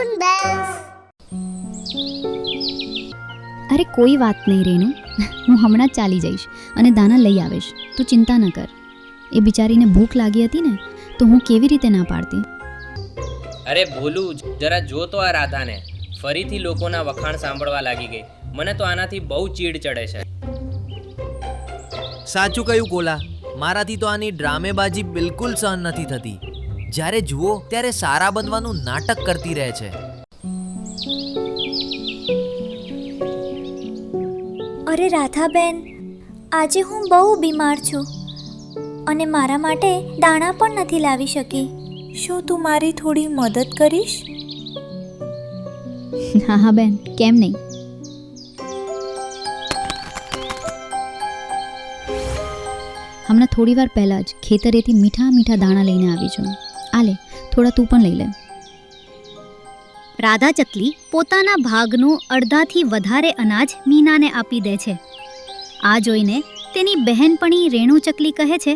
Fun Bells. અરે કોઈ વાત નહીં રેણુ, હું હમણાં જ ચાલી જઈશ અને દાના લઈ આવીશ. તું ચિંતા ન કર. એ બિચારીને ભૂખ લાગી હતી ને, તો હું કેવી રીતે ના પાડતી. અરે ભોલું, જરા જો તો આ રાધાને. ફરીથી લોકોના વખાણ સાંભળવા લાગી ગઈ. મને તો આનાથી બહુ ચીડ ચડે છે. સાચું કહ્યું કોલા, મારાથી તો આની ડ્રામેબાજી બિલકુલ સહન નથી થતી. જ્યારે જુઓ ત્યારે સારા બનવાનું નાટક કરતી રહે છે. અરે રાધાબેન, આજે હું બહુ બીમાર છું અને મારા માટે દાણા પણ નથી લાવી શકી. શું તું મારી થોડી મદદ કરીશ? હા હા બેન, કેમ નહીં. હમણાં થોડી વાર પહેલાં જ ખેતરેથી મીઠા મીઠા દાણા લઈને આવી છું. આ લે, થોડા તું પણ લઈ લે. રાધા ચકલી પોતાના ભાગનું અડધાથી વધારે અનાજ મીનાને આપી દે છે. આ જોઈને તેની બહેનપણી રેણુ ચકલી કહે છે,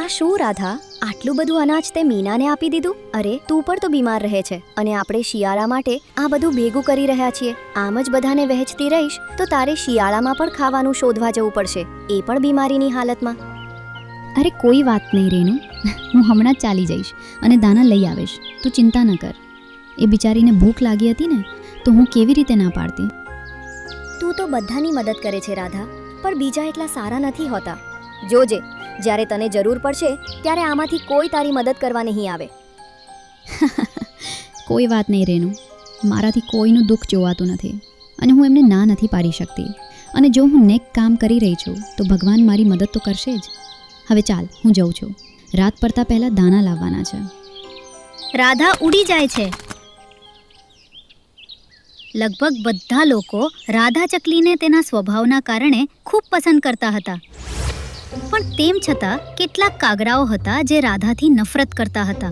આ શું રાધા, આટલું બધું અનાજ તે મીનાને આપી દીધું? અરે તું પણ તો બીમાર રહે છે અને આપણે શિયાળા માટે આ બધું ભેગું કરી રહ્યા છીએ. આમ જ બધાને વહેંચતી રહીશ તો તારે શિયાળામાં પણ ખાવાનું શોધવા જવું પડશે, એ પણ બીમારીની હાલતમાં. અરે કોઈ વાત નહીં રેણુ, હું હમણાં જ ચાલી જઈશ અને દાના લઈ આવીશ. તું ચિંતા ન કર. એ બિચારીને ભૂખ લાગી હતી ને, તો હું કેવી રીતે ના પાડતી. તું તો બધાની મદદ કરે છે રાધા, પણ બીજા એટલા સારા નથી હોતા. જોજે, જ્યારે તને જરૂર પડશે ત્યારે આમાંથી કોઈ તારી મદદ કરવા નહીં આવે. કોઈ વાત નહીં રેણુ, મારાથી કોઈનું દુઃખ જોવાતું નથી અને હું એમને ના નથી પાડી શકતી. અને જો હું નેક કામ કરી રહી છું તો ભગવાન મારી મદદ તો કરશે જ. હવે ચાલ, હું જઉં છું. રાત પડતા પહેલાં દાના લાવવાના છે. રાધા ઉડી જાય છે. લગભગ બધા લોકો રાધા ચકલીને તેના સ્વભાવના કારણે ખૂબ પસંદ કરતા હતા, પણ તેમ છતાં કેટલાક કાગડાઓ હતા જે રાધાથી નફરત કરતા હતા.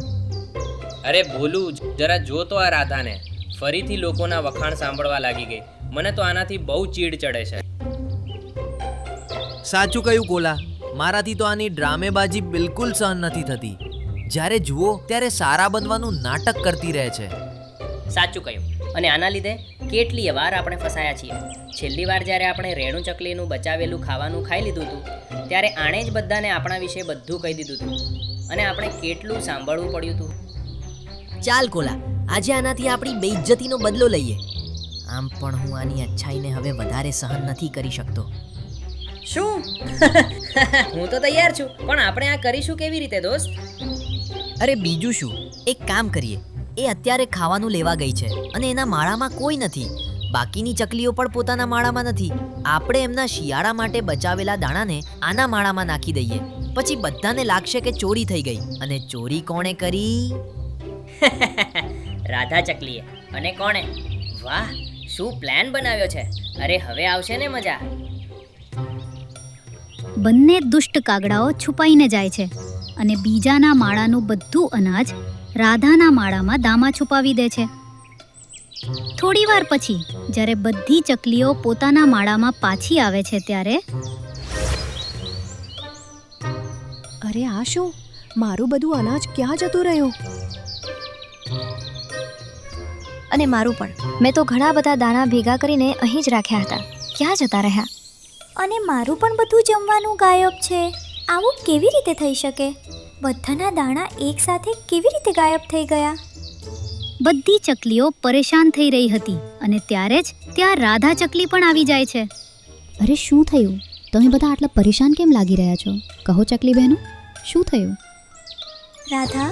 અરે ભોલું, જરા જો તો આ રાધાને. ફરીથી લોકોના વખાણ સાંભળવા લાગી ગઈ. મને તો આનાથી બહુ ચીડ ચડે છે. સાચું કહ્યું કોલા, મારાથી તો આની ડ્રામેબાજી બિલકુલ સહન નથી થતી. જ્યારે જુઓ ત્યારે સારા બનવાનું નાટક કરતી રહે છે. સાચું કહ્યું. અને આના લીધે કેટલી વાર આપણે ફસાયા છીએ. છેલ્લી વાર જ્યારે આપણે રેણુ ચકલીનું બચાવેલું ખાવાનું ખાઈ લીધું હતું, ત્યારે આણે જ બધાને આપણા વિશે બધું કહી દીધું હતું અને આપણે કેટલું સાંભળવું પડ્યું હતું. ચાલ કોલા, આજે આનાથી આપણી બેઇજ્જતીનો બદલો લઈએ. આમ પણ હું આની અચ્છાઈને હવે વધારે સહન નથી કરી શકતો. શું? હું તો તૈયાર છું, પણ આપણે આ કરીશું કેવી રીતે દોસ્ત? અરે બીજું શું, એક કામ કરીએ. એ અત્યારે ખાવાનું લેવા ગઈ છે અને એના માળામાં કોઈ નથી. બાકીની ચકલીઓ પણ પોતાના માળામાં નથી. આપણે એમના શિયાળા માટે બચાવેલા દાણાને આના માળામાં નાખી દઈએ. પછી બધાને લાગશે કે ચોરી થઈ ગઈ. અને ચોરી કોણે કરી? રાધા ચકલીએ. અને કોણે? વાહ, શું પ્લાન બનાવ્યો છે. અરે હવે આવશે ને મજા. બંને દુષ્ટ કાગડાઓ છુપાઈને જાય છે અને બીજાના માળાનું બધું અનાજ રાધાના માળામાં દામા છુપાવી દે છે. થોડી વાર પછી જ્યારે બધી ચકલીઓ પોતાના માળામાં પાછી આવે છે ત્યારે અરે આ શું, મારું બધું અનાજ ક્યાં જતું રહ્યું? અને મારું પણ. મેં તો ઘણા બધા દાણા ભેગા કરીને અહીં જ રાખ્યા હતા. ક્યાં જતા રહ્યા? અને મારું પણ બધું જમવાનું ગાયબ છે. આવું કેવી રીતે થઈ શકે? બધાના દાણા એકસાથે કેવી રીતે ગાયબ થઈ ગયા? બધી ચકલીઓ પરેશાન થઈ રહી હતી અને ત્યારે જ ત્યાં રાધા ચકલી પણ આવી જાય છે. અરે શું થયું? તમે બધા આટલા પરેશાન કેમ લાગી રહ્યા છો? કહો ચકલી બહેનો, શું થયું? રાધા,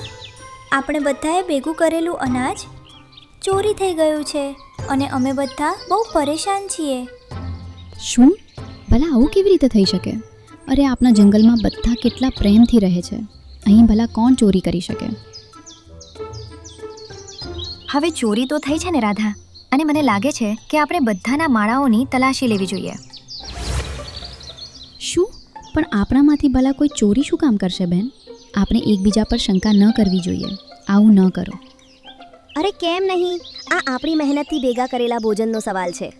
આપણે બધાએ ભેગું કરેલું અનાજ ચોરી થઈ ગયું છે અને અમે બધા બહુ પરેશાન છીએ. શું? ભલા આવું કેવી રીતે થઈ શકે? અરે આપણા જંગલમાં બધા કેટલા પ્રેમથી રહે છે. અહીં ભલા કોણ ચોરી કરી શકે? હવે ચોરી તો થઈ છે ને રાધા, અને મને લાગે છે કે આપણે બધાના માળાઓની તલાશી લેવી જોઈએ. શું? પણ આપણામાંથી ભલા કોઈ ચોરી શું કામ કરશે બેન? આપણે એકબીજા પર શંકા ન કરવી જોઈએ. આવું ન કરો. અરે કેમ નહીં? આ આપણી મહેનતથી ભેગા કરેલા ભોજનનો સવાલ છે.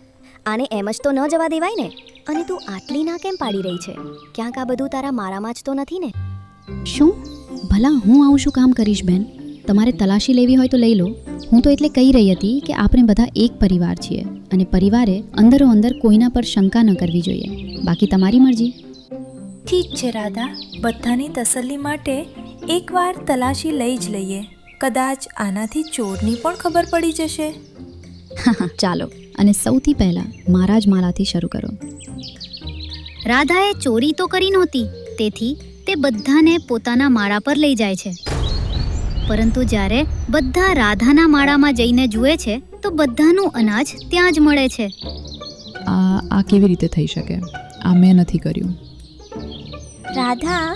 આને એમ જ તો ન જવા દેવાય ને. અને તું આટલી ના કેમ પાડી રહી છે? ક્યાંક આ બધું તારા માળામાં જ તો નથી ને? શું? ભલા હું આવું શું કામ કરીશ બેન? તમારે તલાશી લેવી હોય તો લઈ લો. હું તો એટલે કહી રહી હતી કે આપણે બધા એક પરિવાર છીએ અને પરિવારે અંદરો અંદર કોઈના પર શંકા ન કરવી જોઈએ. બાકી તમારી મરજી. ઠીક છે રાધા, બધાની તસલ્લી માટે એકવાર તલાશી લઈ જ લઈએ. કદાચ આનાથી ચોરની પણ ખબર પડી જશે. ચાલો, અને સૌથી પહેલાં મારા જ માળાથી શરૂ કરો. રાધાએ ચોરી તો કરી નહોતી, તેથી તે બધાને પોતાના માળા પર લઈ જાય છે. પરંતુ જ્યારે બધા રાધાના માળામાં જઈને જુએ છે તો બધાનું અનાજ ત્યાં જ મળે છે. આ કેવી રીતે થઈ શકે? આ મેં નથી કર્યું. રાધા,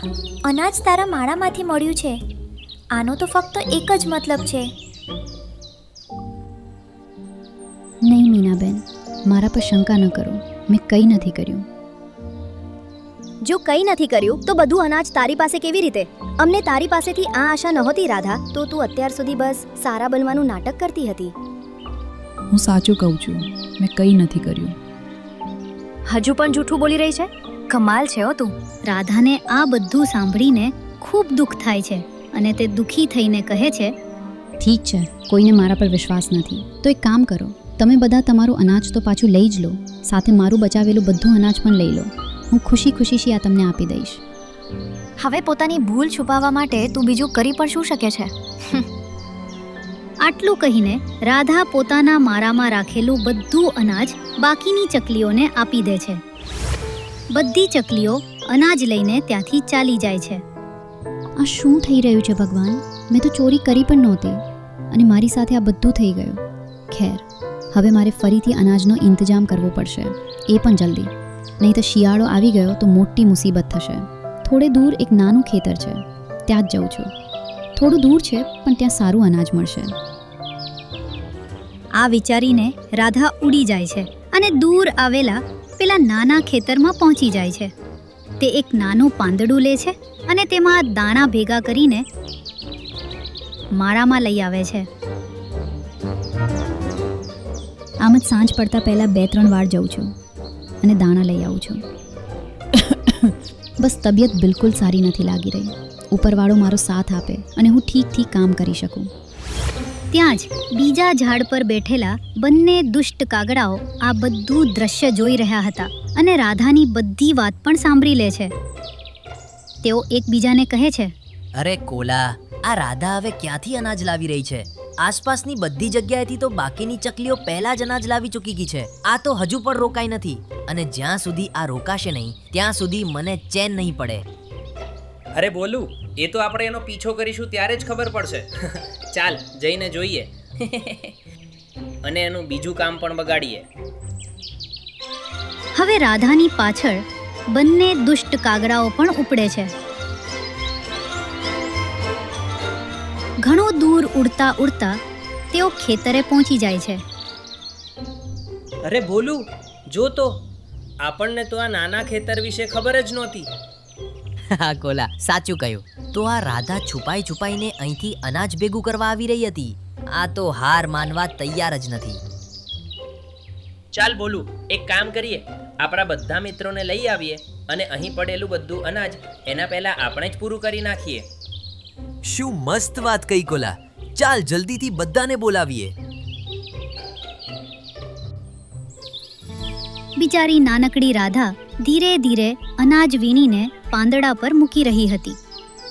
અનાજ તારા માળામાંથી મળ્યું છે. આનો તો ફક્ત એક જ મતલબ છે. નહીં મીનાબેન, મારા પર શંકા ન કરો. મેં કંઈ નથી કર્યું. જો કંઈ નથી કર્યું તો બધું અનાજ તારી પાસે કેવી રીતે? અમને તારી પાસેથી આ આશા નહોતી રાધા, તો તું અત્યાર સુધી બસ સારા બનવાનું નાટક કરતી હતી. હું સાચું કહું છું, મેં કંઈ નથી કર્યું. હજુ પણ જૂઠું બોલી રહી છે? કમાલ છે હો તું. રાધાને આ બધું સાંભળીને ખૂબ દુઃખ થાય છે અને તે દુઃખી થઈને કહે છે, ઠીક છે, કોઈને મારા પર વિશ્વાસ નથી તો એક કામ કરો, તમે બધા તમારું અનાજ તો પાછું લઈ જ લો, સાથે મારું બચાવેલું બધું અનાજ પણ લઈ લો. હું ખુશી ખુશીથી આ તમને આપી દઈશ. હવે પોતાની ભૂલ છુપાવવા માટે તું બીજું કરી પણ શું શકે છે? આટલું કહીને રાધા પોતાના માળામાં રાખેલું બધું અનાજ બાકીની ચકલીઓને આપી દે છે. બધી ચકલીઓ અનાજ લઈને ત્યાંથી ચાલી જાય છે. આ શું થઈ રહ્યું છે ભગવાન? મેં તો ચોરી કરી પણ નહોતી અને મારી સાથે આ બધું થઈ ગયું. ખેર, હવે મારે ફરીથી અનાજનો ઇંતજામ કરવો પડશે, એ પણ જલ્દી. નહીં તો શિયાળો આવી ગયો તો મોટી મુસીબત થશે. થોડે દૂર એક નાનું ખેતર છે, ત્યાં જ જઉં છું. થોડું દૂર છે પણ ત્યાં સારું અનાજ મળશે. આ વિચારીને રાધા ઉડી જાય છે અને દૂર આવેલા પેલા નાના ખેતરમાં પહોંચી જાય છે. તે એક નાનું પાંદડું લે છે અને તેમાં દાણા ભેગા કરીને માળામાં લઈ આવે છે. આમ જ સાંજ પડતા પહેલાં 2-3 વાર જઉં છું અને દાણા લઈ આવું છું. બસ તબિયત બિલકુલ સારી નથી લાગી રહી. ઉપરવાળો મારો સાથ આપે અને હું ઠીક કામ કરી શકું. ત્યાં જ બીજા ઝાડ પર બેઠેલા બંને દુષ્ટ કાગડાઓ આ બધું દ્રશ્ય જોઈ રહ્યા હતા અને રાધાની બધી વાત પણ સાંભળી લે છે. તેઓ એકબીજાને કહે છે, અરે કોલા, આ રાધા હવે ક્યાંથી અનાજ લાવી રહી છે? આસપાસની બધી જગ્યાએથી તો બાકીની ચકલીઓ પહેલા જ અનાજ લાવી ચૂકી ગઈ છે. આ તો હજુ પણ રોકાઈ નથી અને જ્યાં સુધી આ રોકાશે નહીં ત્યાં સુધી મને ચેન નહીં પડે. અરે બોલું, એ તો આપણે એનો પીછો કરીશું ત્યારે જ ખબર પડશે. ચાલ જઈને જોઈએ અને એનું બીજું કામ પણ બગાડીએ. હવે રાધાની પાછળ બંને દુષ્ટ કાગડાઓ પણ ઉપડે છે. ઘણો દૂર ઉડતા ઉડતા તેઓ ખેતરે પહોંચી જાય છે. અરે બોલું, જો તો આપણને તો આ નાના ખેતર વિશે ખબર જ નહોતી. હા કોલા, સાચું કહ્યું. તો આ રાધા છુપાઈને અહીંથી અનાજ ભેગું કરવા આવી રહી હતી. આ તો હાર માનવા તૈયાર જ નથી. ચાલ બોલું, એક કામ કરીએ, આપણા બધા મિત્રોને લઈ આવીએ અને અહીં પડેલું બધું અનાજ એના પહેલા આપણે જ પૂરું કરી નાખીએ. શું મસ્ત વાત કહી કોલા. ચાલ જલ્દીથી બધાને બોલાવીએ. બિચારી નાનકડી રાધા ધીરે ધીરે અનાજ વીણીને પાંદડા પર મૂકી રહી હતી,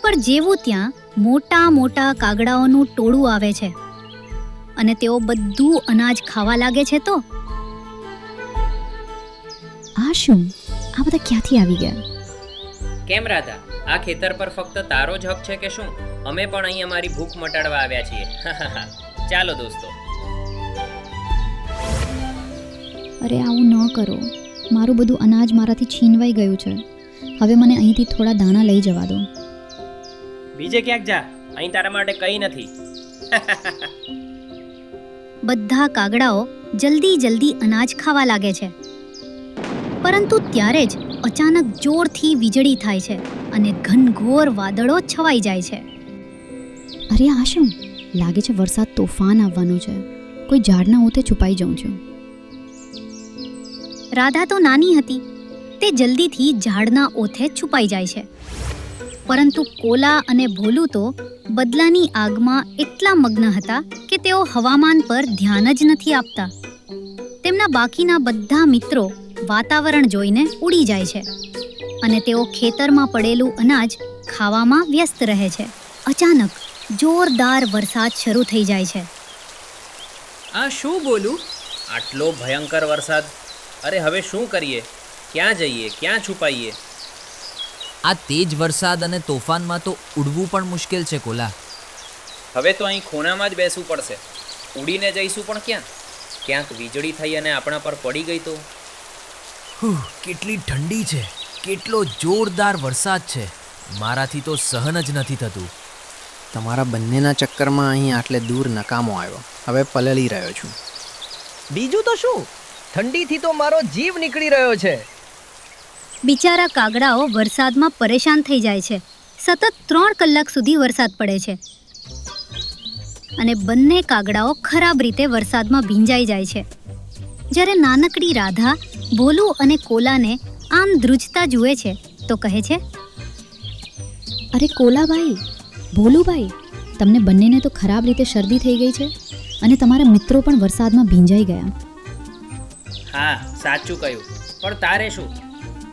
પણ જેવું ત્યાં મોટા મોટા કાગડાઓનું ટોળું આવે છે અને તેઓ બધું અનાજ ખાવા લાગે છે. તો આ શું? આ બધા ક્યાંથી આવી ગયા? કેમ રાધા, આ ખેતર પર ફક્ત તારો જ હક છે કે શું? અમે પણ અહીં અમારી ભૂખ મટાડવા આવ્યા છીએ. ચાલો દોસ્તો. અરે આવું ન કરો. મારું બધું અનાજ મારાથી છીનવાઈ ગયું છે. હવે મને અહીંથી થોડા દાણા લઈ જવા દો. બીજે ક્યાંક જા, અહીં તારા માટે કંઈ નથી. બધા કાગડાઓ જલ્દી અનાજ ખાવા લાગે છે, પરંતુ ત્યારે જ અચાનક જોરથી વીજળી થાય છે અને ઘનઘોર વાદળો છવાઈ જાય છે. અરે આ શું? લાગે છે વરસાદ તોફાન આવવાનું છે. કોઈ ઝાડના ઓથે છુપાઈ જાઉં છું. રાધા તો નાની હતી, તે જલ્દીથી ઝાડના ઓથે છુપાઈ જાય છે. પરંતુ કોલા અને ભોલું તો બદલાની આગમાં એટલા મગ્ન હતા કે તેઓ હવામાન પર ધ્યાન જ નથી આપતા. તેમના બાકીના બધા મિત્રો વાતાવરણ જોઈને ઉડી જાય છે અને તેઓ ખેતરમાં પડેલું અનાજ ખાવામાં વ્યસ્ત રહે છે. અચાનક જોરદાર વરસાદ શરૂ થઈ જાય છે. આ શું બોલું? આટલો ભયંકર વરસાદ! અરે હવે શું કરીએ? ક્યાં જઈએ? ક્યાં છુપાઈએ? આ તેજ વરસાદ અને તોફાનમાં તો ઉડવું પણ મુશ્કેલ છે કોલા. હવે તો અહીં ખૂણામાં જ બેસવું પડશે. ઉડીને જઈશું પણ ક્યાં? ક્યાંક વીજળી થઈ અને આપણા પર પડી ગઈ તો? કેટલી ઠંડી છે, કેટલો જોરદાર વરસાદ છે. મારાથી તો સહન જ નથી થતું. તમારા બંનેના ચક્કરમાં અહીં આટલે દૂર નકામો આવ્યો. હવે પલળી રહ્યો છું. બીજું તો શું, ઠંડીથી તો મારો જીવ નીકળી રહ્યો છે. બિચારા કાગડાઓ વરસાદમાં પરેશાન થઈ જાય છે. સતત 3 કલાક સુધી વરસાદ પડે છે અને બંને કાગડાઓ ખરાબ રીતે વરસાદમાં ભીંજાઈ જાય છે. જ્યારે નાનકડી રાધા ભોલું અને કોલાને આમ ધ્રુજતા જુએ છે તો કહે છે, અરે કોલાભાઈ, ભોલુભાઈ, તમને બંનેને તો ખરાબ રીતે શરદી થઈ ગઈ છે અને તમારા મિત્રો પણ વરસાદમાં ભીંજાઈ ગયા. હા, સાચું કહ્યું. પણ તારે શું?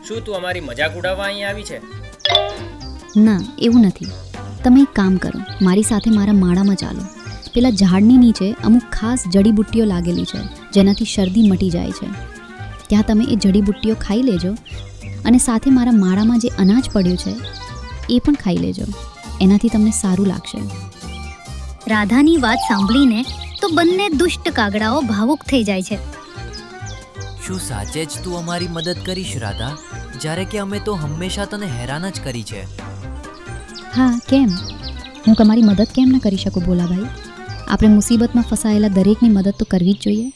શું તું અમારી મજાક ઉડાવવા અહીં આવી છે? ના, એવું નથી. તમે એક કામ કરો, મારી સાથે મારા માળામાં ચાલો. પેલા ઝાડની નીચે અમુક ખાસ જડીબુટ્ટીઓ લાગેલી છે જેનાથી શરદી મટી જાય છે. ત્યાં તમે એ જડીબુટ્ટીઓ ખાઈ લેજો અને સાથે મારા માળામાં જે અનાજ પડ્યું છે એ પણ ખાઈ લેજો. એનાથી તમને સારું લાગશે. રાધાની વાત સાંભળીને તો બંને દુષ્ટ કાગડાઓ ભાવુક થઈ જાય છે. શું સાચે જ તું અમારી મદદ કરીશ રાધા? જ્યારે કે અમે તો હંમેશા તને હેરાન જ કરી છે. હા, કેમ? હું તમારી મદદ કેમ ન કરી શકું ભોલાભાઈ? આપણે મુસીબતમાં ફસાયેલા દરેકની મદદ તો કરવી જ જોઈએ.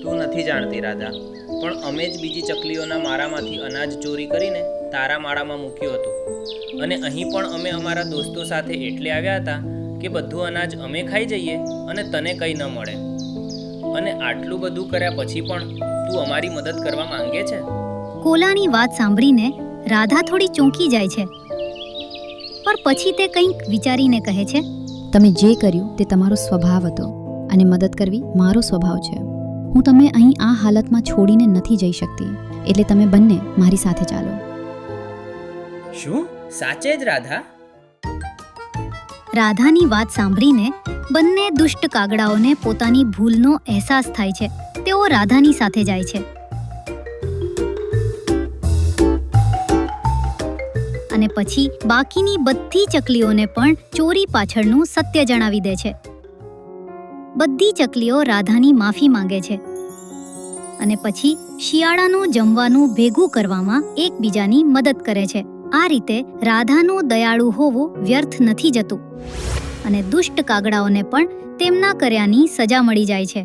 તું નથી જાણતી રાધા, પણ અમે જ બીજી ચકલીઓના માળામાંથી અનાજ ચોરી કરીને તારા માળામાં મૂક્યું હતું. અને અહીં પણ અમે અમારા દોસ્તો સાથે એટલે આવ્યા હતા કે બધું અનાજ અમે ખાઈ જઈએ અને તને કંઈ ન મળે. અને આટલું બધું કર્યા પછી પણ તું અમારી મદદ કરવા માંગે છે? કોલાની વાત સાંભળીને રાધા થોડી ચોંકી જાય છે, પણ પછી તે કંઈક વિચારીને કહે છે, તમે જે કર્યું તે તમારો સ્વભાવ હતો અને મદદ કરવી મારો સ્વભાવ છે. હું તમને અહીં આ હાલતમાં છોડીને નથી જઈ શકતી, એટલે તમે બંને મારી સાથે ચાલો. શું સાચે જ રાધા? રાધાની વાત સાંભળીને બંને દુષ્ટ કાગડાઓને પોતાની ભૂલનો અહેસાસ થાય છે. તેઓ રાધાની સાથે જાય છે અને પછી બાકીની બધી ચકલીઓને પણ ચોરી પાછળનું સત્ય જણાવી દે છે. બધી ચકલીઓ રાધાની માફી માંગે છે અને પછી શિયાળાનું જમવાનું ભેગું કરવામાં એકબીજાની મદદ કરે છે. આ રીતે રાધાનું દયાળુ હોવું વ્યર્થ નથી જતું અને દુષ્ટ કાગડાઓને પણ તેમના કર્યાની સજા મળી જાય છે.